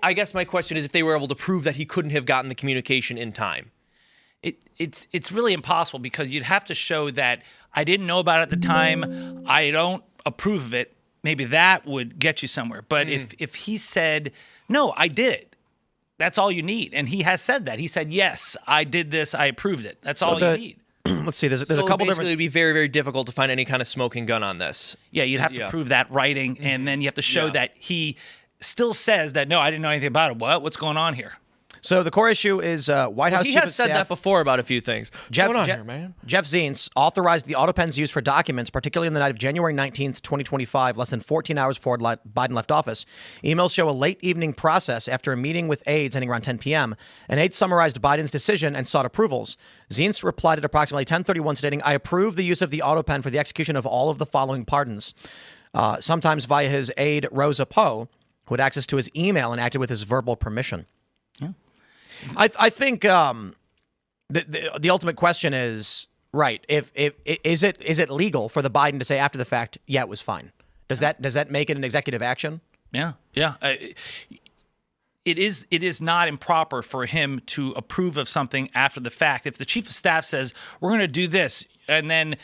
I guess my question is if they were able to prove that he couldn't have gotten the communication in time. It's really impossible because you'd have to show that I didn't know about it at the time. I don't approve of it. Maybe that would get you somewhere. But if he said, no, I did it, that's all you need. And he has said that. He said, yes, I did this. I approved it. That's all you need. Let's see. There's a couple different. It would be very, very difficult to find any kind of smoking gun on this. Yeah, you'd have to prove that writing, and then you have to show that he still says that, no, I didn't know anything about it. What's going on here? So the core issue is White House He Chief has of said Staff that before about a few things. What's going on here, man? Jeff Zients authorized the AutoPen's use for documents, particularly on the night of January 19th, 2025, less than 14 hours before Biden left office. Emails show a late evening process after a meeting with aides ending around 10 p.m. An aide summarized Biden's decision and sought approvals. Zients replied at approximately 10:31, stating, I approve the use of the AutoPen for the execution of all of the following pardons. Sometimes via his aide, Rosa Poe, who had access to his email and acted with his verbal permission. Yeah. I think the ultimate question is, right, is it legal for the Biden to say after the fact, yeah, it was fine? Does that make it an executive action? Yeah. It is not improper for him to approve of something after the fact. If the chief of staff says, we're going to do this, and then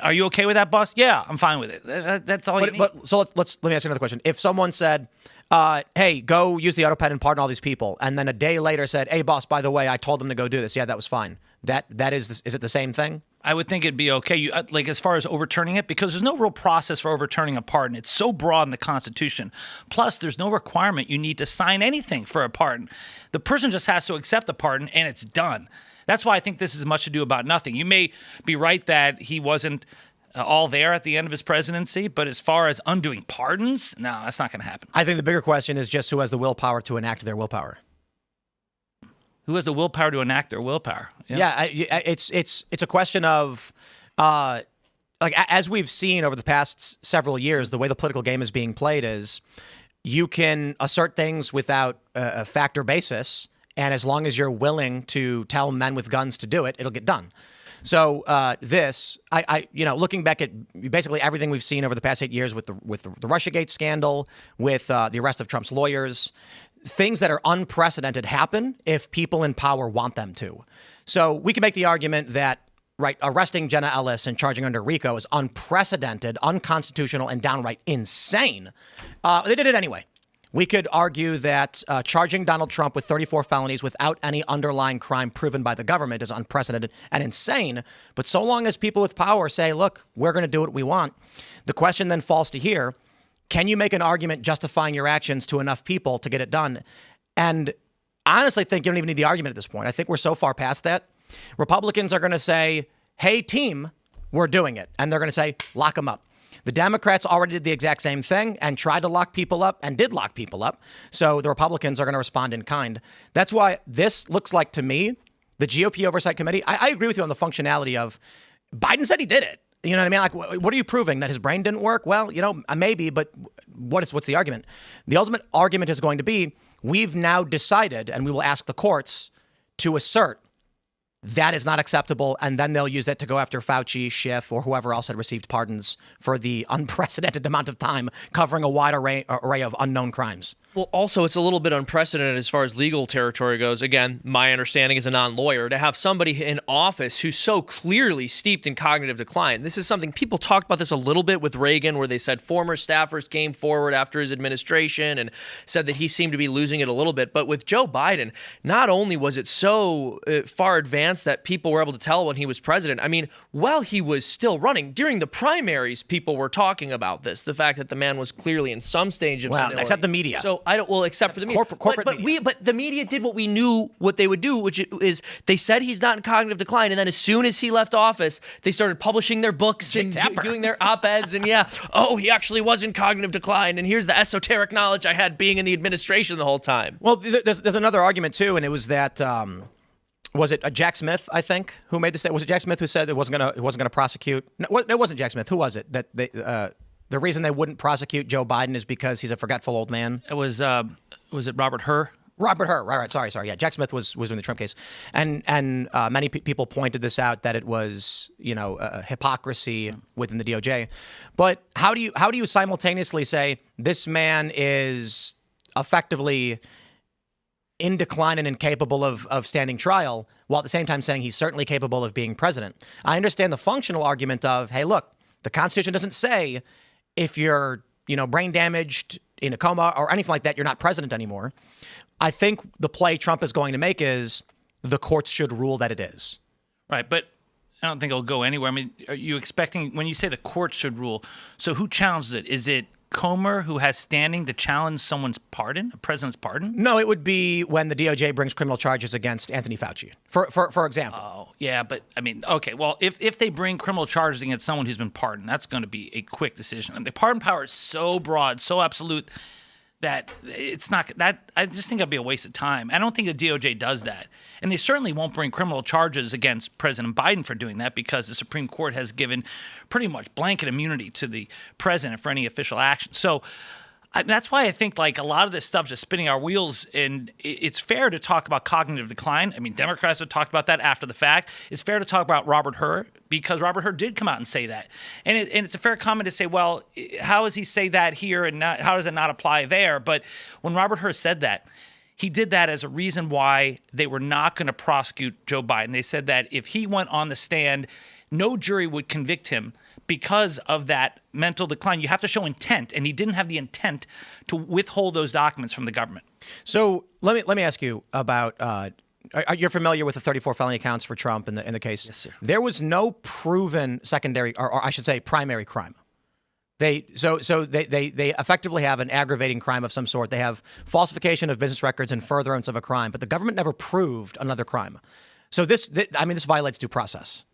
are you okay with that, boss? Yeah, I'm fine with it. That's all you need. But so let me ask you another question. If someone said, hey, go use the AutoPen and pardon all these people, and then a day later said, hey, boss, by the way, I told them to go do this. Yeah, that was fine. Is it the same thing? I would think it'd be okay. Like as far as overturning it, because there's no real process for overturning a pardon. It's so broad in the Constitution. Plus, there's no requirement you need to sign anything for a pardon. The person just has to accept the pardon, and it's done. That's why I think this is much ado about nothing. You may be right that he wasn't all there at the end of his presidency, but as far as undoing pardons, no, that's not going to happen. I think the bigger question is just who has the willpower to enact their willpower. Who has the willpower to enact their willpower? It's a question of, as we've seen over the past several years, the way the political game is being played is you can assert things without a fact or basis, and as long as you're willing to tell men with guns to do it, it'll get done. So looking back at basically everything we've seen over the past 8 years with the Russiagate scandal, with the arrest of Trump's lawyers, things that are unprecedented happen if people in power want them to. So we can make the argument that, right, arresting Jenna Ellis and charging her under RICO is unprecedented, unconstitutional, and downright insane. They did it anyway. We could argue that charging Donald Trump with 34 felonies without any underlying crime proven by the government is unprecedented and insane. But so long as people with power say, look, we're going to do what we want, the question then falls to here. Can you make an argument justifying your actions to enough people to get it done? And I honestly think you don't even need the argument at this point. I think we're so far past that. Republicans are going to say, hey, team, we're doing it. And they're going to say, lock them up. The Democrats already did the exact same thing and tried to lock people up and did lock people up. So the Republicans are going to respond in kind. That's why this looks like, to me, the GOP Oversight Committee. I agree with you on the functionality of Biden said he did it. You know what I mean? Like, what are you proving? That his brain didn't work? Well, maybe, but what's the argument? The ultimate argument is going to be, we've now decided, and we will ask the courts to assert that is not acceptable, and then they'll use that to go after Fauci, Schiff, or whoever else had received pardons for the unprecedented amount of time covering a wide array of unknown crimes. Well, also, it's a little bit unprecedented as far as legal territory goes. Again, my understanding as a non-lawyer, to have somebody in office who's so clearly steeped in cognitive decline. This is something people talked about this a little bit with Reagan, where they said former staffers came forward after his administration and said that he seemed to be losing it a little bit. But with Joe Biden, not only was it so far advanced that people were able to tell when he was president, I mean, while he was still running, during the primaries, people were talking about this, the fact that the man was clearly in some stage of senility. Except the media. So except for the media. Corporate media. But the media did what we knew what they would do, which is they said he's not in cognitive decline, and then as soon as he left office, they started publishing their books and doing their op-eds, and he actually was in cognitive decline, and here's the esoteric knowledge I had being in the administration the whole time. Well, there's another argument too, and it was that was it Jack Smith, I think, who made this? Was it Jack Smith who said it wasn't gonna prosecute? No, it wasn't Jack Smith. Who was it that they? The reason they wouldn't prosecute Joe Biden is because he's a forgetful old man. It was it Robert Hur? Robert Hur, right. Sorry. Yeah, Jack Smith was doing the Trump case, and many people pointed this out, that it was a hypocrisy within the DOJ. But how do you simultaneously say this man is effectively in decline and incapable of standing trial, while at the same time saying he's certainly capable of being president. I understand the functional argument of, hey, look, the Constitution doesn't say if you're, brain damaged, in a coma, or anything like that, you're not president anymore. I think the play Trump is going to make is the courts should rule that it is. Right, but I don't think it'll go anywhere. I mean, are you expecting, when you say the court should rule, so who challenges it? Is it Comer who has standing to challenge someone's pardon, a president's pardon? No, it would be when the DOJ brings criminal charges against Anthony Fauci, for example. Oh, yeah, but I mean, okay, well, if they bring criminal charges against someone who's been pardoned, that's going to be a quick decision. And the pardon power is so broad, so absolute, that it's not that. I just think that'd be a waste of time. I don't think the DOJ does that, and they certainly won't bring criminal charges against President Biden for doing that, because the Supreme Court has given pretty much blanket immunity to the president for any official action. So that's why I think like a lot of this stuff just spinning our wheels, and it's fair to talk about cognitive decline. I mean, Democrats have talked about that after the fact. It's fair to talk about Robert Hur, because Robert Hur did come out and say that. And it's a fair comment to say, well, how does he say that here and how does it not apply there? But when Robert Hur said that, he did that as a reason why they were not going to prosecute Joe Biden. They said that if he went on the stand, no jury would convict him because of that mental decline. You have to show intent, and he didn't have the intent to withhold those documents from the government. So let me ask you about. You're familiar with the 34 felony counts for Trump in the case? Yes, sir. There was no proven secondary, or I should say, primary crime. They effectively have an aggravating crime of some sort. They have falsification of business records and furtherance of a crime, but the government never proved another crime. So this violates due process.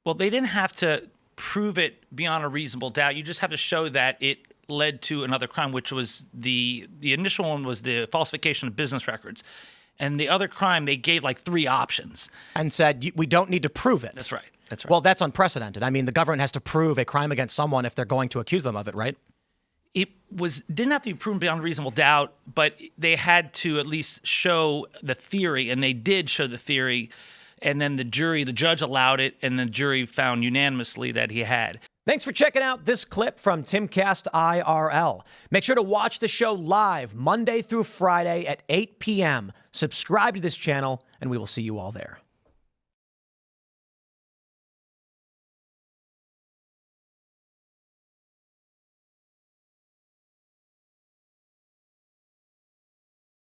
Well, they didn't have to prove it beyond a reasonable doubt. You just have to show that it led to another crime, which was the initial one was the falsification of business records. And the other crime, they gave like 3 options. And said, we don't need to prove it. That's right. That's right. Well, that's unprecedented. I mean, the government has to prove a crime against someone if they're going to accuse them of it, right? It didn't have to be proven beyond reasonable doubt, but they had to at least show the theory, and they did show the theory. And then the judge allowed it, and the jury found unanimously that he had. Thanks for checking out this clip from Timcast IRL. Make sure to watch the show live Monday through Friday at 8 p.m. Subscribe to this channel, and we will see you all there.